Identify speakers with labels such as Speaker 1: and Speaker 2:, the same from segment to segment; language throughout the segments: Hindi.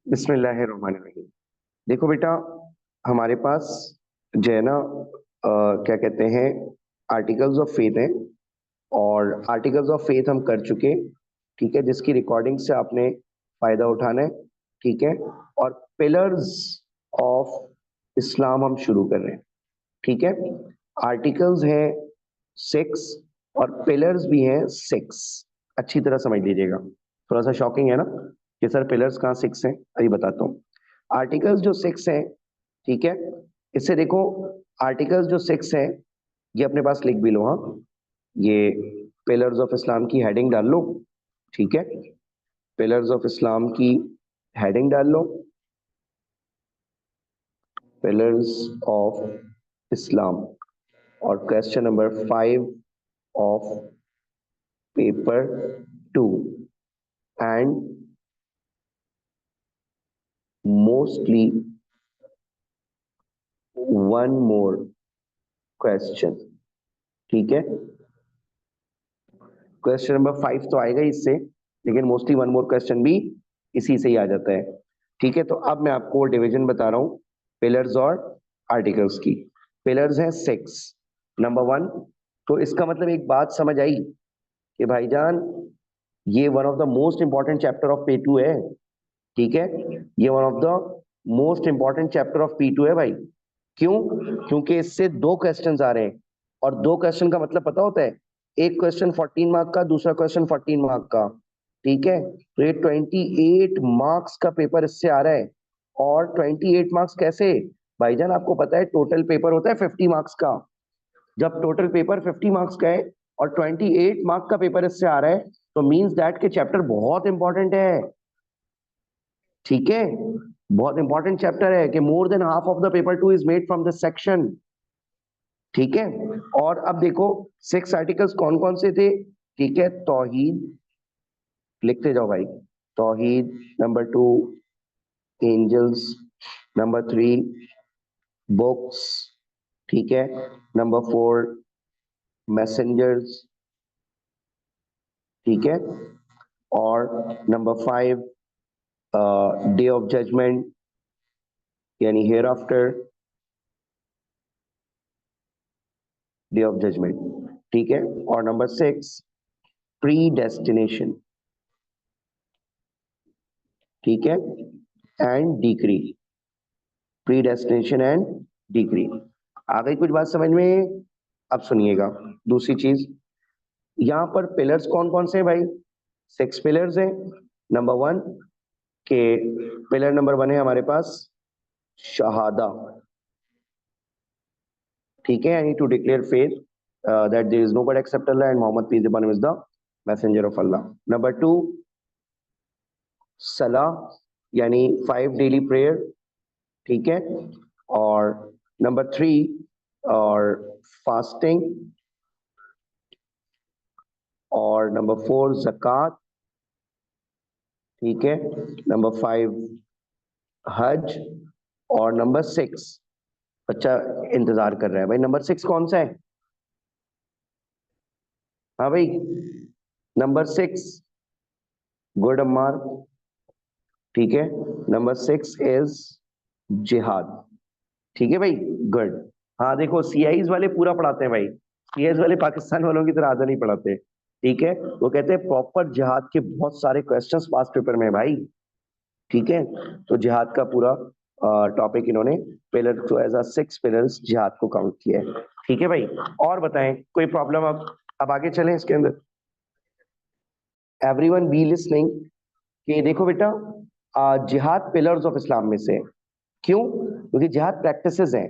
Speaker 1: बिस्मिल्लाहिर्रहमानिर्रहीम। देखो बेटा, हमारे पास जो है ना क्या कहते हैं, आर्टिकल्स ऑफ फेथ हैं। और आर्टिकल्स ऑफ फेथ हम कर चुके, ठीक है, जिसकी रिकॉर्डिंग से आपने फायदा उठाना है, ठीक है। और पिलर्स ऑफ इस्लाम हम शुरू कर रहे हैं, ठीक है। आर्टिकल्स हैं 6 और पिलर्स भी हैं 6। अच्छी तरह समझ लीजिएगा, थोड़ा सा शॉकिंग है ना कि सर पिलर्स कहाँ 6 हैं। अभी बताता हूँ। आर्टिकल्स जो 6 हैं, ठीक है, इससे देखो, आर्टिकल्स जो 6 हैं ये अपने पास लिख भी लो। हाँ, ये पिलर्स ऑफ इस्लाम की हेडिंग डाल लो, ठीक है। पिलर्स ऑफ इस्लाम की हेडिंग डाल लो, पिलर्स ऑफ इस्लाम। और question number 5 of paper 2, and mostly one more question, ठीक है। क्वेश्चन नंबर 5 तो आएगा इससे, लेकिन मोस्टली वन मोर क्वेश्चन भी इसी से ही आ जाता है, ठीक है। तो अब मैं आपको डिवीजन बता रहा हूँ पिलर्स और आर्टिकल्स की। पिलर्स हैं 6, नंबर 1। तो इसका मतलब एक बात समझ आई कि भाईजान ये one of the most important chapter of P2 है, ठीक है। ये one of the most important chapter of P2 है भाई। क्यों? क्योंकि इससे 2 क्वेश्चंस आ रहे हैं, और 2 क्वेश्चन का मतलब पता होता है, एक क्वेश्चन 14 मार्क का, दूसरा क्वेश्चन 14 मार्क का, ठीक है। तो ये 28 मार्क्स का पेपर इससे आ रहा है। और 28 मार्क्स कैसे? भाईजान आपको पता है टोटल पेपर होता है 50 मार्क्स का। जब टोटल पेपर 50 मार्क्स का है और 28 मार्क का पेपर इससे आ रहा है, तो मींस दैट के चैप्टर बहुत इंपॉर्टेंट है, ठीक है। बहुत इंपॉर्टेंट चैप्टर है कि more than half of the paper 2 is made from this section, ठीक है। और अब देखो 6 आर्टिकल्स कौन कौन से थे, ठीक है। तौहीद, लिखते जाओ भाई। तौहीद, नंबर 2 एंजल्स, नंबर 3 बुक्स, ठीक है। नंबर 4 मैसेंजर्स, ठीक है। और नंबर 5 डे ऑफ जजमेंट, यानी hereafter, day of judgment, ठीक है। और नंबर 6 प्री डेस्टिनेशन, ठीक है, and decree. Predestination and decree. आ गई कुछ बात समझ में? अब सुनिएगा दूसरी चीज, यहाँ पर पिलर्स कौन कौन से हैं भाई? 6 पिलर्स हैं। नंबर 1 के पिलर नंबर 1 है हमारे पास शहादा, ठीक है, यानी to declare faith that there is no god except Allah and Mohammed peace upon him is the messenger of Allah. Number 2 सलाह, यानी 5 डेली प्रेयर, ठीक है। और नंबर 3 और फास्टिंग। और नंबर 4 ज़कात, ठीक है। नंबर 5 हज। और नंबर 6, बच्चा इंतजार कर रहा है भाई, नंबर 6 कौन सा है? हाँ भाई, नंबर 6 गुड अम्मार, ठीक है। नंबर 6 इज जिहाद, ठीक है भाई, गुड। हाँ देखो, सीआईज वाले पूरा पढ़ाते हैं भाई, सीआईज वाले पाकिस्तान वालों की तरह आधा नहीं पढ़ाते, ठीक है। वो कहते हैं प्रॉपर जिहाद के बहुत सारे क्वेश्चंस पास पेपर में है भाई, ठीक है। तो जिहाद का पूरा टॉपिक इन्होंने पिलर तो एज अ 6 पिलर्स जिहाद को काउंट किया है, ठीक है भाई। और बताएं कोई प्रॉब्लम? अब आगे चलें इसके अंदर। एवरीवन बी लिसनिंग कि देखो बेटा, जिहाद पिलर्स ऑफ इस्लाम में से है। क्यों? क्योंकि जिहाद प्रैक्टिसेस हैं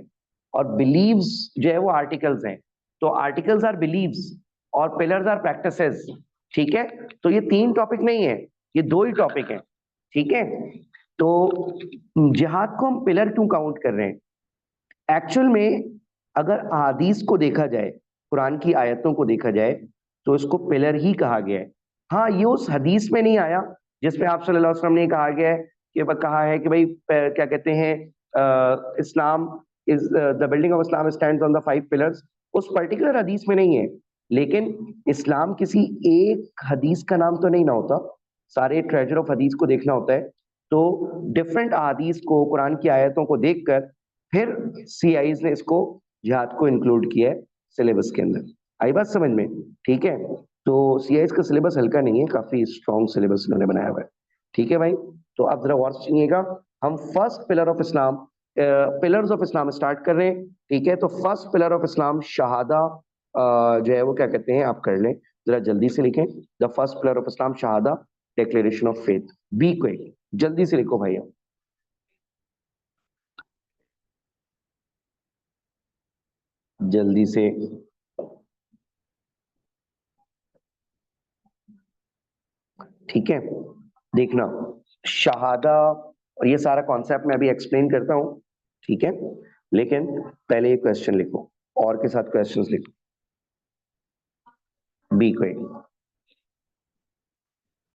Speaker 1: और बिलीव्स जो है वो आर्टिकल्स हैं। तो आर्टिकल्स आर बिलीव्स और पिलर्स आर प्रैक्टिसेस, ठीक है। तो ये 3 टॉपिक नहीं है, ये 2 ही टॉपिक हैं, ठीक है। तो जिहाद को हम पिलर क्यों काउंट कर रहे हैं? एक्चुअल में अगर अहादीस को देखा जाए, कुरान की आयतों को देखा जाए, तो इसको पिलर ही कहा गया है। हाँ, ये उस हदीस में नहीं आया जिसमें आप सल्लल्लाहु अलैहि वसल्लम ने कहा गया है कि कहा है कि भाई क्या कहते हैं, Islam is the building of Islam stands on the 5 pillars. उस पर्टिकुलर हदीस में नहीं है, लेकिन इस्लाम किसी एक हदीस का नाम तो नहीं ना होता, सारे ट्रेजर ऑफ हदीस को देखना होता है। तो डिफरेंट अहादीस को, कुरान की आयतों को देखकर फिर सीआईज ने इसको जिहाद को इंक्लूड किया है सिलेबस के अंदर। आई बात समझ में? ठीक है, तो सीआईज का सिलेबस हल्का नहीं है, काफी स्ट्रॉन्ग सिलेबस इन्होंने बनाया हुआ है। ठीक है भाई, तो आप जरा गौर से सुनिएगा। हम first pillar of Islam, pillars of Islam start कर रहे हैं। ठीक है, तो first pillar of Islam Shahada, जो है वो क्या कहते हैं, आप कर लें, जरा जल्दी से लिखें। The first pillar of Islam Shahada, declaration of faith. Be quick, जल्दी से लिखो भाई। जल्दी से। ठीक है, देखना शहादा, और ये सारा कॉन्सेप्ट मैं अभी एक्सप्लेन करता हूं। ठीक है, लेकिन पहले ये क्वेश्चन लिखो, और के साथ क्वेश्चंस लिखो। Be quick.